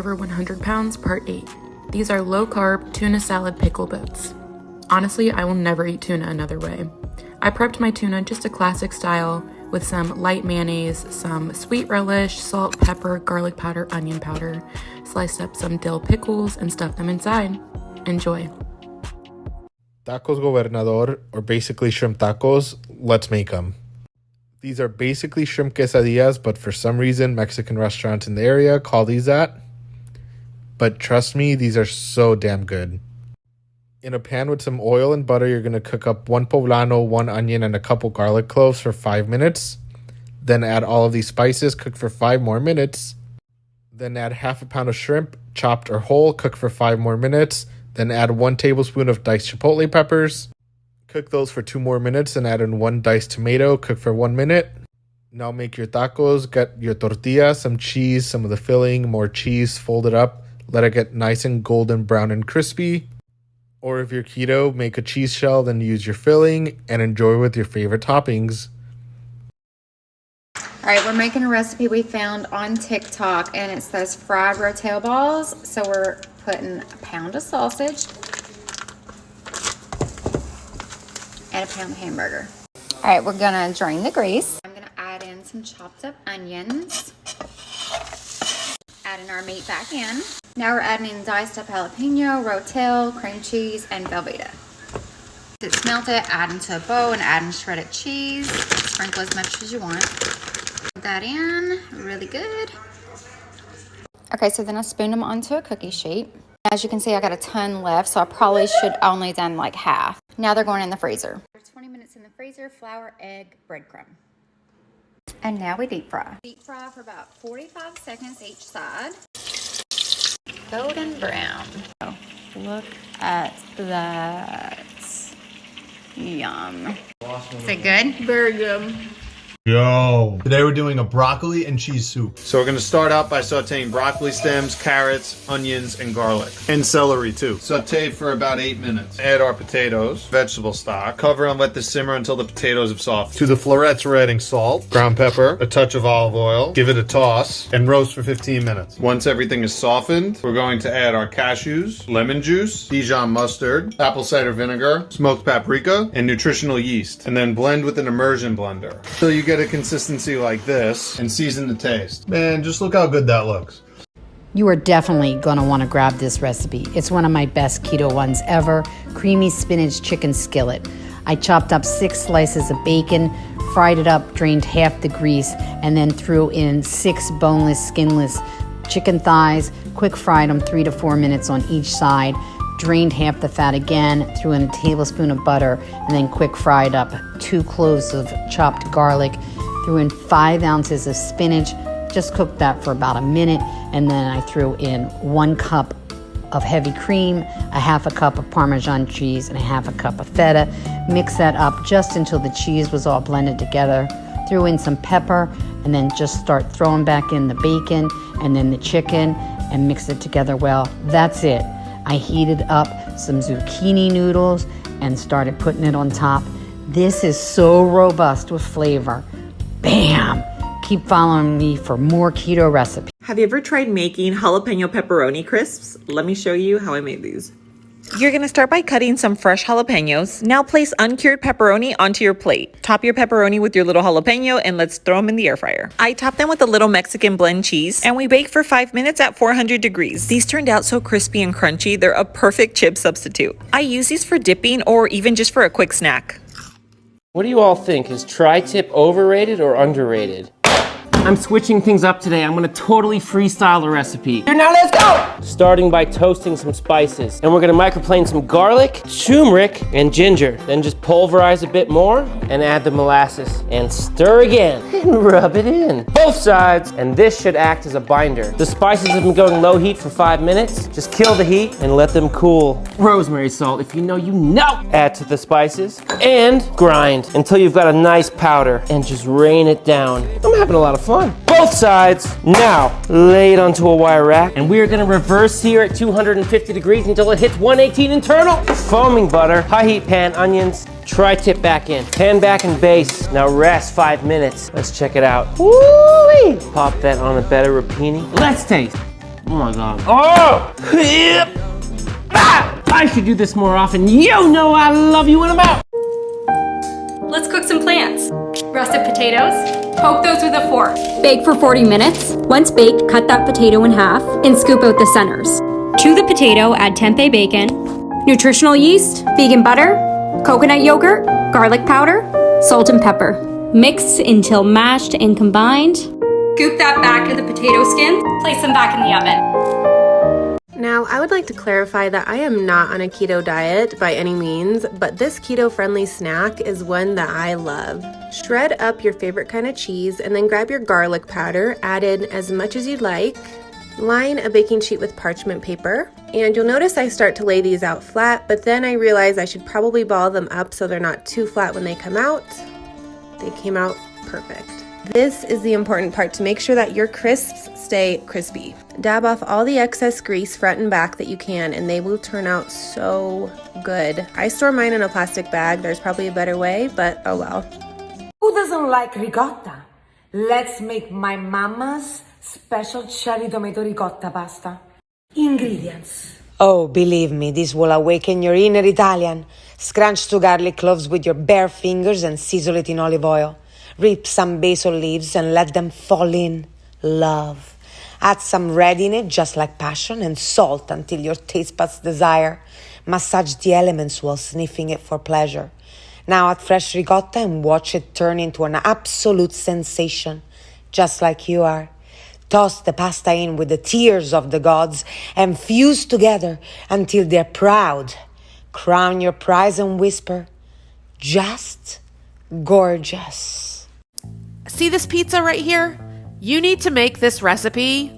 Over 100 pounds, part 8. These are low-carb tuna salad pickle bits. Honestly, I will never eat tuna another way. I prepped my tuna just a classic style with some light mayonnaise, some sweet relish, salt, pepper, garlic powder, onion powder, sliced up some dill pickles, and stuffed them inside. Enjoy. Tacos Gobernador, or basically shrimp tacos, let's make them. These are basically shrimp quesadillas, but for some reason, Mexican restaurants in the area call these that. But trust me, these are so damn good. In a pan with some oil and butter, you're going to cook up 1 poblano, 1 onion, and a couple garlic cloves for 5 minutes. Then add all of these spices, cook for 5 more minutes. Then add half a pound of shrimp, chopped or whole, cook for 5 more minutes. Then add 1 tablespoon of diced chipotle peppers. Cook those for 2 more minutes and add in 1 diced tomato, cook for 1 minute. Now make your tacos, get your tortilla, some cheese, some of the filling, more cheese, fold it up. Let it get nice and golden brown and crispy. Or if you're keto, make a cheese shell, then use your filling and enjoy with your favorite toppings. All right, we're making a recipe we found on TikTok, and it's those fried Rotel balls. So we're putting a pound of sausage and a pound of hamburger. All right, we're gonna drain the grease. I'm gonna add in some chopped up onions. Adding our meat back in. Now we're adding in diced up jalapeno, Rotel, cream cheese, and Velveeta. It's melted, add into a bowl and add in shredded cheese. Sprinkle as much as you want. Put that in, really good. Okay, so then I spooned them onto a cookie sheet. As you can see, I got a ton left, so I probably should only done like half. Now they're going in the freezer. 20 minutes in the freezer, flour, egg, breadcrumb. And now we deep fry. Deep fry for about 45 seconds each side. Golden brown. Oh, look at that. Yum. Is it good? Very good. Yo. Today we're doing a broccoli and cheese soup. So we're going to start out by sauteing broccoli stems, carrots, onions, and garlic. And celery too. Saute for about 8 minutes. Add our potatoes, vegetable stock. Cover and let this simmer until the potatoes have softened. To the florets we're adding salt, ground pepper, a touch of olive oil. Give it a toss and roast for 15 minutes. Once everything is softened, we're going to add our cashews, lemon juice, Dijon mustard, apple cider vinegar, smoked paprika, and nutritional yeast. And then blend with an immersion blender. So you get a consistency like this and season to taste. Man, just look how good that looks. You are definitely going to want to grab this recipe. It's one of my best keto ones ever. Creamy spinach chicken skillet. I chopped up 6 slices of bacon, fried it up, drained half the grease, and then threw in 6 boneless, skinless chicken thighs, quick fried them 3 to 4 minutes on each side, drained half the fat again, threw in a tablespoon of butter, and then quick fried up 2 cloves of chopped garlic, threw in 5 ounces of spinach, just cooked that for about a minute, and then I threw in 1 cup of heavy cream, a half a cup of Parmesan cheese, and a half a cup of feta. Mix that up just until the cheese was all blended together. Threw in some pepper, and then just start throwing back in the bacon and then the chicken and mix it together well. That's it. I heated up some zucchini noodles and started putting it on top. This is so robust with flavor. Bam! Keep following me for more keto recipes. Have you ever tried making jalapeno pepperoni crisps? Let me show you how I made these. You're going to start by cutting some fresh jalapenos. Now place uncured pepperoni onto your plate. Top your pepperoni with your little jalapeno and let's throw them in the air fryer. I top them with a little Mexican blend cheese and we bake for 5 minutes at 400 degrees. These turned out so crispy and crunchy, they're a perfect chip substitute. I use these for dipping or even just for a quick snack. What do you all think? Is tri-tip overrated or underrated? I'm switching things up today. I'm gonna totally freestyle the recipe. Here, now let's go! Starting by toasting some spices. And we're gonna microplane some garlic, turmeric, and ginger. Then just pulverize a bit more and add the molasses. And stir again. And rub it in. Both sides. And this should act as a binder. The spices have been going low heat for 5 minutes. Just kill the heat and let them cool. Rosemary salt, if you know, you know. Add to the spices and grind until you've got a nice powder. And just rain it down. I'm having a lot of fun. Both sides. Now, lay it onto a wire rack, and we are gonna reverse sear at 250 degrees until it hits 118 internal. Foaming butter, high heat pan, onions, tri-tip back in. Pan back and base. Now rest 5 minutes. Let's check it out. Woo-wee! Pop that on a better rapini. Let's taste. Oh my god. Oh! I should do this more often. You know I love you when I'm out. Let's cook some plants. Russet potatoes. Poke those with a fork. Bake for 40 minutes. Once baked, cut that potato in half and scoop out the centers. To the potato, add tempeh bacon, nutritional yeast, vegan butter, coconut yogurt, garlic powder, salt and pepper. Mix until mashed and combined. Scoop that back to the potato skin. Place them back in the oven. Now, I would like to clarify that I am not on a keto diet by any means, but this keto-friendly snack is one that I love. Shred up your favorite kind of cheese and then grab your garlic powder, add in as much as you'd like. Line a baking sheet with parchment paper, and you'll notice I start to lay these out flat, but then I realize I should probably ball them up so they're not too flat when they come out. They came out perfect. This is the important part to make sure that your crisps stay crispy. Dab off all the excess grease front and back that you can, and they will turn out so good. I store mine in a plastic bag. There's probably a better way, but oh well. Who doesn't like ricotta? Let's make my mama's special cherry Domitoricota pasta. Ingredients. Oh, believe me, this will awaken your inner Italian. Scrunch 2 garlic cloves with your bare fingers and sizzle it in olive oil. Rip some basil leaves and let them fall in. Love. Add some red in it, just like passion, and salt until your taste buds desire. Massage the elements while sniffing it for pleasure. Now add fresh ricotta and watch it turn into an absolute sensation, just like you are. Toss the pasta in with the tears of the gods and fuse together until they're proud. Crown your prize and whisper, just gorgeous. See this pizza right here? You need to make this recipe.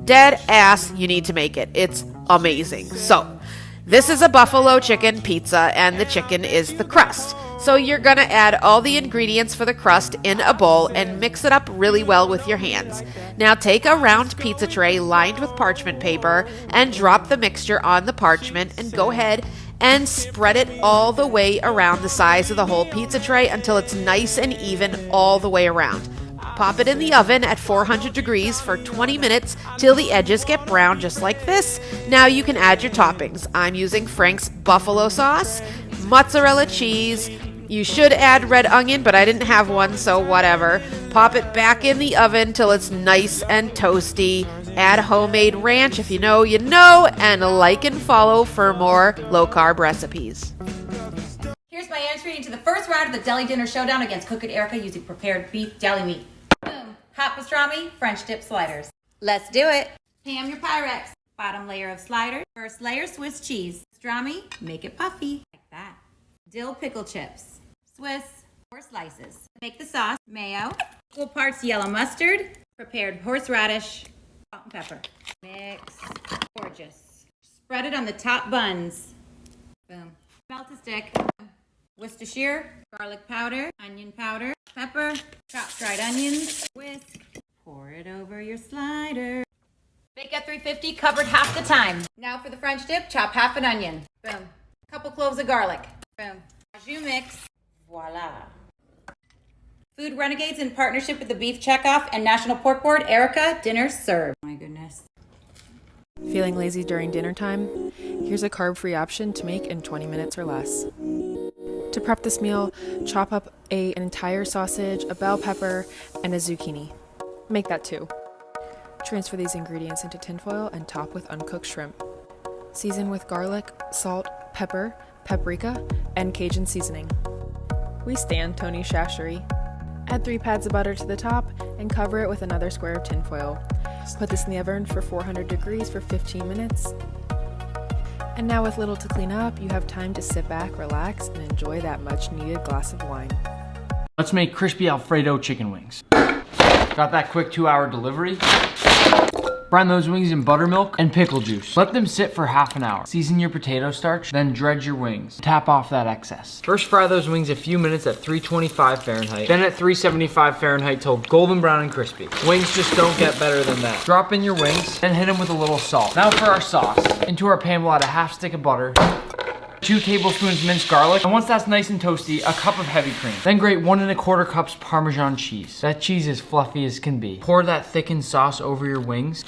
Dead ass, you need to make it. It's amazing. So, this is a buffalo chicken pizza, and the chicken is the crust. So you're gonna add all the ingredients for the crust in a bowl and mix it up really well with your hands. Now take a round pizza tray lined with parchment paper and drop the mixture on the parchment and go ahead and spread it all the way around the size of the whole pizza tray until it's nice and even all the way around. Pop it in the oven at 400 degrees for 20 minutes till the edges get brown just like this. Now you can add your toppings. I'm using Frank's buffalo sauce, mozzarella cheese. You should add red onion, but I didn't have one, so whatever. Pop it back in the oven till it's nice and toasty. Add homemade ranch if you know, and like and follow for more low-carb recipes. Here's my entry into the first round of the Deli Dinner Showdown against Cook It Erica using prepared beef deli meat. Boom. Hot pastrami, French dip sliders. Let's do it. Ham your Pyrex. Bottom layer of sliders. First layer Swiss cheese. Pastrami, make it puffy. Like that. Dill pickle chips. Swiss, 4 slices. Make the sauce, mayo, equal parts yellow mustard, prepared horseradish, salt and pepper. Mix. Gorgeous. Spread it on the top buns. Boom. Melt a stick. Worcestershire, garlic powder, onion powder, pepper, chopped dried onions, whisk. Pour it over your slider. Bake at 350, covered half the time. Now for the French dip, chop half an onion. Boom. Couple cloves of garlic. Boom. Au mix. Voila. Food Renegades in partnership with the Beef Checkoff and National Pork Board, Erica, dinner served. My goodness. Feeling lazy during dinner time? Here's a carb-free option to make in 20 minutes or less. To prep this meal, chop up an entire sausage, a bell pepper, and a zucchini. Make that 2. Transfer these ingredients into tinfoil and top with uncooked shrimp. Season with garlic, salt, pepper, paprika, and Cajun seasoning. We stand Tony Shashery. Add 3 pads of butter to the top and cover it with another square of tinfoil. Put this in the oven for 400 degrees for 15 minutes. And now with little to clean up, you have time to sit back, relax, and enjoy that much needed glass of wine. Let's make crispy Alfredo chicken wings. Got that quick 2-hour delivery? Brine those wings in buttermilk and pickle juice. Let them sit for half an hour. Season your potato starch, then dredge your wings. Tap off that excess. First fry those wings a few minutes at 325 Fahrenheit, then at 375 Fahrenheit till golden brown and crispy. Wings just don't get better than that. Drop in your wings, then hit them with a little salt. Now for our sauce. Into our pan we'll add a half stick of butter, 2 tablespoons minced garlic, and once that's nice and toasty, a cup of heavy cream. Then grate 1 1/4 cups Parmesan cheese. That cheese is fluffy as can be. Pour that thickened sauce over your wings.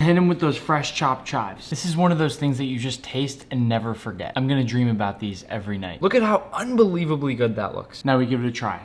hit them with those fresh chopped chives. This is one of those things that you just taste and never forget. I'm gonna dream about these every night. Look at how unbelievably good that looks. Now we give it a try.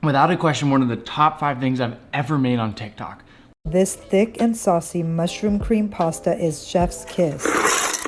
Without a question, one of the top 5 things I've ever made on TikTok. This thick and saucy mushroom cream pasta is chef's kiss.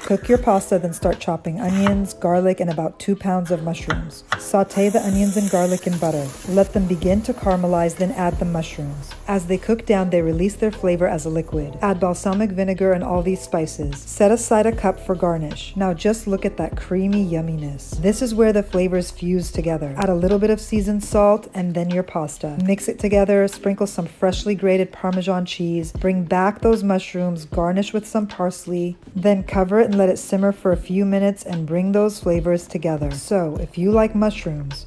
Cook your pasta, then start chopping onions, garlic, and about 2 pounds of mushrooms. Sauté the onions and garlic in butter. Let them begin to caramelize, then add the mushrooms. As they cook down, they release their flavor as a liquid. Add balsamic vinegar and all these spices. Set aside a cup for garnish. Now just look at that creamy yumminess. This is where the flavors fuse together. Add a little bit of seasoned salt and then your pasta. Mix it together, sprinkle some freshly grated Parmesan cheese, bring back those mushrooms, garnish with some parsley, then cover it and let it simmer for a few minutes and bring those flavors together. So, if you like mushrooms.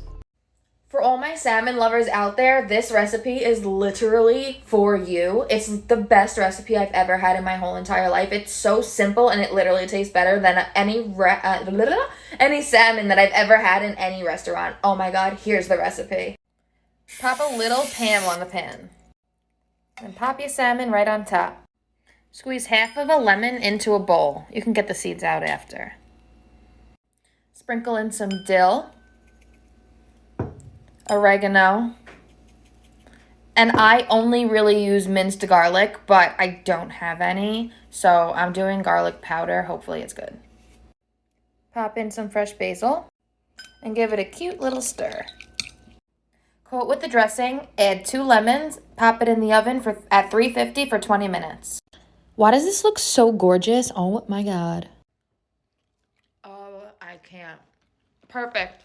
For all my salmon lovers out there, this recipe is literally for you. It's the best recipe I've ever had in my whole entire life. It's so simple and it literally tastes better than any salmon that I've ever had in any restaurant. Oh my god, here's the recipe. Pop a little Pam on the pan. And pop your salmon right on top. Squeeze half of a lemon into a bowl. You can get the seeds out after. Sprinkle in some dill, oregano, and I only really use minced garlic, but I don't have any, so I'm doing garlic powder. Hopefully it's good. Pop in some fresh basil and give it a cute little stir. Coat with the dressing, add 2 lemons, pop it in the oven at 350 for 20 minutes. Why does this look so gorgeous? Oh my god. Oh, I can't. Perfect.